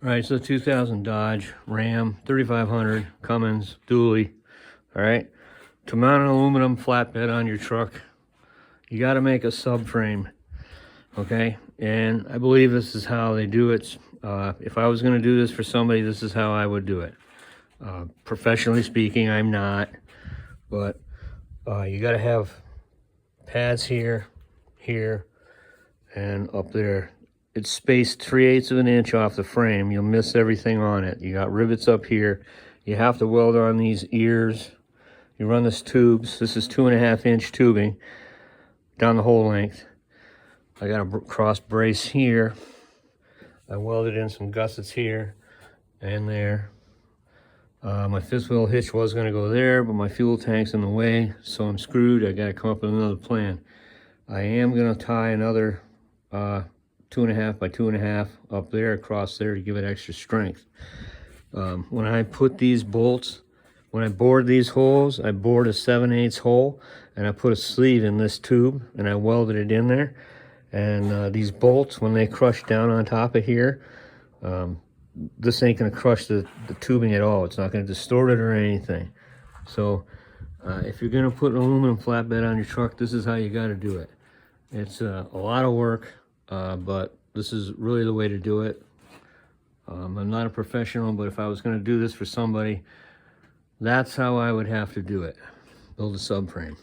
All right, so 2000 Dodge Ram 3500 Cummins dually. All right, to mount an aluminum flatbed on your truck, you got to make a subframe. Okay, and I believe this is how they do it. If I was going to do this for somebody, this is how I would do it. Professionally speaking, I'm not, but you got to have pads here, here, and up there. It's spaced 3/8 of an inch off the frame. You'll miss everything on it. You got rivets up here. You have to weld on these ears. You run this tubes. This is 2.5 inch tubing down the whole length. I got a cross brace here. I welded in some gussets here and there. My fifth wheel hitch was going to go there, but my fuel tank's in the way, so I'm screwed. I got to come up with another plan. I am going to tie another 2.5 by 2.5 up there across there to give it extra strength. When I put these bolts, when I bored these holes, I bored a 7/8 hole and I put a sleeve in this tube and I welded it in there. And these bolts, when they crush down on top of here, this ain't going to crush the tubing at all. It's not going to distort it or anything. So if you're going to put an aluminum flatbed on your truck, this is how you got to do it. It's a lot of work. But this is really the way to do it. I'm not a professional, but if I was going to do this for somebody, that's how I would have to do it. Build a subframe.